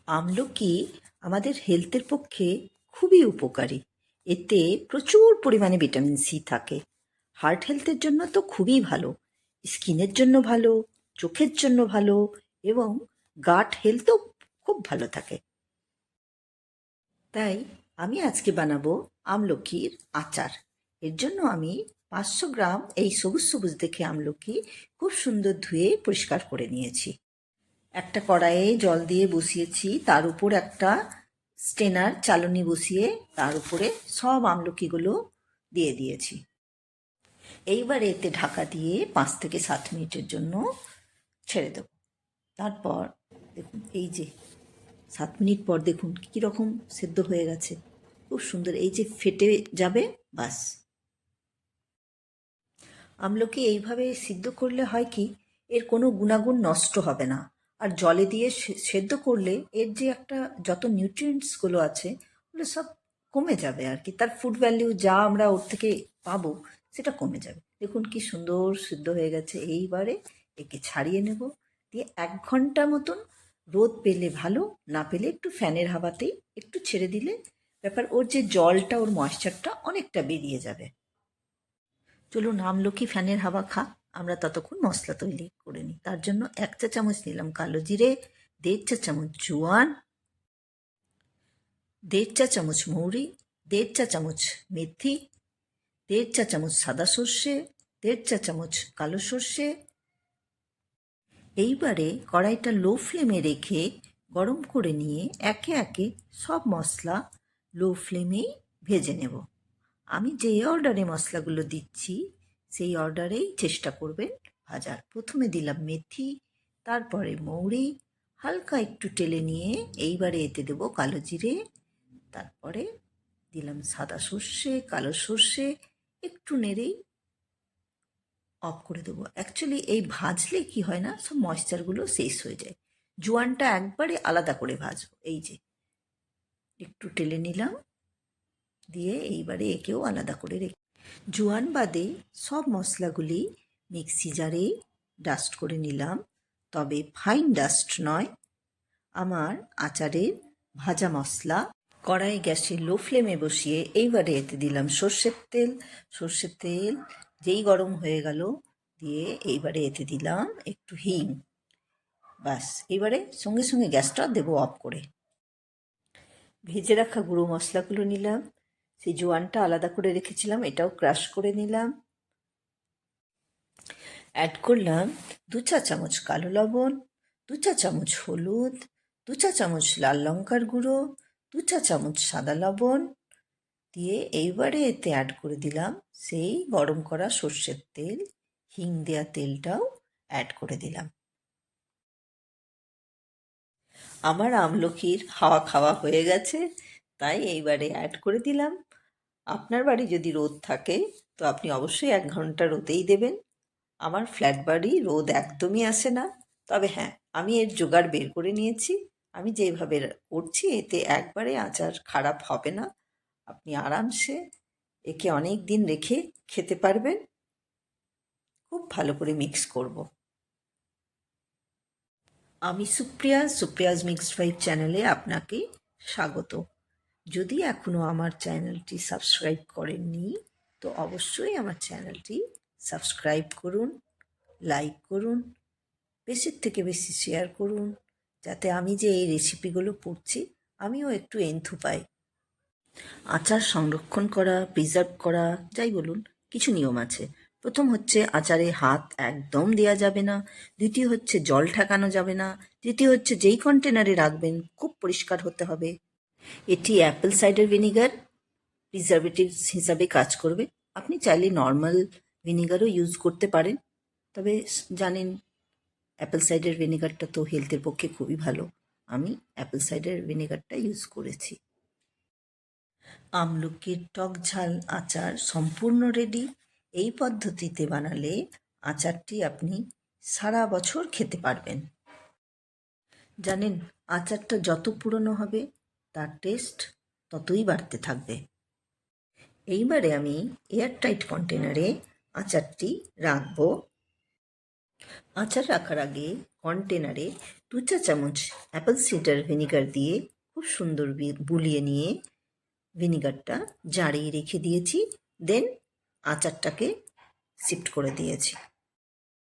আমলকি আমাদের হেলথের পক্ষে খুবই উপকারী। এতে প্রচুর পরিমাণে ভিটামিন সি থাকে। হার্ট হেলথের জন্য তো খুবই ভালো, স্কিনের জন্য ভালো, চোখের জন্য ভালো এবং গাট হেলথও খুব ভালো থাকে। তাই আমি আজকে বানাবো আমলকির আচার। এর জন্য আমি 500 গ্রাম এই সবুজ সবুজ দেখে আমলকি খুব সুন্দর ধুয়ে পরিষ্কার করে নিয়েছি। একটা কড়াইয়ে জল দিয়ে বসিয়েছি, তার উপর একটা স্টেনার চালনি বসিয়ে তার উপরে সব আমলকিগুলো দিয়ে দিয়েছি। এইবারে এতে ঢাকা দিয়ে 5 থেকে 7 মিনিটের জন্য ছেড়ে দেব। তারপর দেখুন, এই যে 7 মিনিট পর দেখুন কীরকম সেদ্ধ হয়ে গেছে, খুব সুন্দর, এই যে ফেটে যাবে, বাস। আমলকি এইভাবে সিদ্ধ করলে হয় কি, এর কোনো গুণাগুণ নষ্ট হবে না। আর জলে দিয়ে সেদ্ধ করলে এর যে একটা যত নিউট্রিয়েন্টসগুলো আছে ওগুলো সব কমে যাবে আর কি, তার ফুড ভ্যালু যা আমরা ওর থেকে পাবো সেটা কমে যাবে। দেখুন কি সুন্দর সিদ্ধ হয়ে গেছে। এইবারে একে ছাড়িয়ে নেব, দিয়ে 1 ঘন্টা মতন রোদ পেলে ভালো, না পেলে একটু ফ্যানের হাওয়াতেই একটু ছেড়ে দিলে ব্যাপার, ওর যে জলটা, ওর ময়েশ্চারটা অনেকটা বেরিয়ে যাবে। চলুন আমলকি ফ্যানের হাওয়া খাক, আমরা ততক্ষণ মশলা তৈরি করে নিই। তার জন্য 1 চা চামচ নিলাম কালো জিরে, 1.5 চা চামচ জোয়ান, 1.5 চা চামচ মৌরি, 1.5 চা চামচ মেথি, 1.5 চা চামচ সাদা সর্ষে, 1.5 চা চামচ কালো সর্ষে। এইবারে কড়াইটা লো ফ্লেমে রেখে গরম করে নিয়ে একে একে সব মশলা লো ফ্লেমেই ভেজে নেব। আমি যে অর্ডারে মশলাগুলো দিচ্ছি সেই অর্ডারেই চেষ্টা করবেন ভাজার। প্রথমে দিলাম মেথি, তারপরে মৌরি, হালকা একটু টেলে নিয়ে এইবারে এতে দেব কালো জিরে, তারপরে দিলাম সাদা সর্ষে, কালো সর্ষে, একটু নেড়েই অফ করে দেবো। অ্যাকচুয়ালি এই ভাজলে কি হয় না, সব ময়েশ্চারগুলো শেষ হয়ে যায়। জোয়ানটা একবারে আলাদা করে ভাজবো। এই যে একটু টেলে নিলাম, দিয়ে এইবারে একেও আলাদা করে রেখে, জোয়ান বাদে সব মশলাগুলি মিক্সি জারে ডাস্ট করে নিলাম, তবে ফাইন ডাস্ট নয়। আমার আচারের ভাজা মশলা কড়াই গ্যাসে লো ফ্লেমে বসিয়ে এইবারে এতে দিলাম সর্ষের তেল। সর্ষের তেল যেই গরম হয়ে গেল, দিয়ে এইবারে এতে দিলাম একটু হিং, বাস। এবারে সঙ্গে সঙ্গে গ্যাসটা দেবো অফ করে। ভেজে রাখা গুঁড়ো মশলাগুলো নিলাম, সেই জোয়ানটা আলাদা করে রেখেছিলাম এটাও ক্রাশ করে নিলাম। অ্যাড করলাম 2 চা চামচ কালো লবণ, 2 চা চামচ হলুদ, 2 চা চামচ লাল লঙ্কার গুঁড়ো, 2 চা চামচ সাদা লবণ, দিয়ে এইবারে এতে অ্যাড করে দিলাম সেই গরম করা সর্ষের তেল, হিং দেওয়া তেলটাও অ্যাড করে দিলাম। আমার আমলকির হাওয়া খাওয়া হয়ে গেছে, তাই এইবারে অ্যাড করে দিলাম। আপনার বাড়ি যদি রোদ থাকে তো আপনি অবশ্যই 1 ঘন্টা রোদেই দেবেন। আমার ফ্ল্যাট বাড়ি, রোদ একদমই আসে না, তবে হ্যাঁ, আমি এর জোগাড় বের করে নিয়েছি। আমি যেভাবে করছি এতে একবারে আচার খারাপ হবে না, আপনি আরামসে একে অনেক দিন রেখে খেতে পারবেন। খুব ভালো করে মিক্স করব। আমি সুপ্রিয়াজ মিক্সড ফ্রাইড চ্যানেলে আপনাকে স্বাগত। যদি এখনও আমার চ্যানেলটি সাবস্ক্রাইব করেননি তো অবশ্যই আমার চ্যানেলটি সাবস্ক্রাইব করুন, লাইক করুন, বেশির থেকে বেশি শেয়ার করুন, যাতে আমি যে এই রেসিপিগুলো করছি আমিও একটু এন্থু পাই। আচার সংরক্ষণ করা, প্রিজার্ভ করা, যাই বলুন, কিছু নিয়ম আছে। প্রথম হচ্ছে আচারে হাত একদম দেওয়া যাবে না, দ্বিতীয় হচ্ছে জল ঠেকানো যাবে না, তৃতীয় হচ্ছে যেই কন্টেনারে রাখবেন খুব পরিষ্কার হতে হবে। এটি অ্যাপেল সাইডার ভিনিগার প্রিজারভেটিভস হিসাবে কাজ করবে। আপনি চাইলে নর্মাল ভিনিগারও ইউজ করতে পারেন, তবে জানেন অ্যাপেল সাইডার ভিনেগারটা তো হেলথের পক্ষে খুবই ভালো। আমি অ্যাপেল সাইডার ভিনেগারটা ইউজ করেছি। আমলকির টক ঝাল আচার সম্পূর্ণ রেডি। এই পদ্ধতিতে বানালে আচারটি আপনি সারা বছর খেতে পারবেন। জানেন, আচারটা যত পুরনো হবে তার টেস্ট ততই বাড়তে থাকবে। এইবারে আমি এয়ারটাইট কন্টেনারে আচারটি রাখবো। আচার রাখার আগে কন্টেনারে 2 চা চামচ অ্যাপেল সিডার ভিনিগার দিয়ে খুব সুন্দর বুলিয়ে নিয়ে ভিনিগারটা জারিয়ে রেখে দিয়েছি। দেন আচারটাকে শিফট করে দিয়েছি।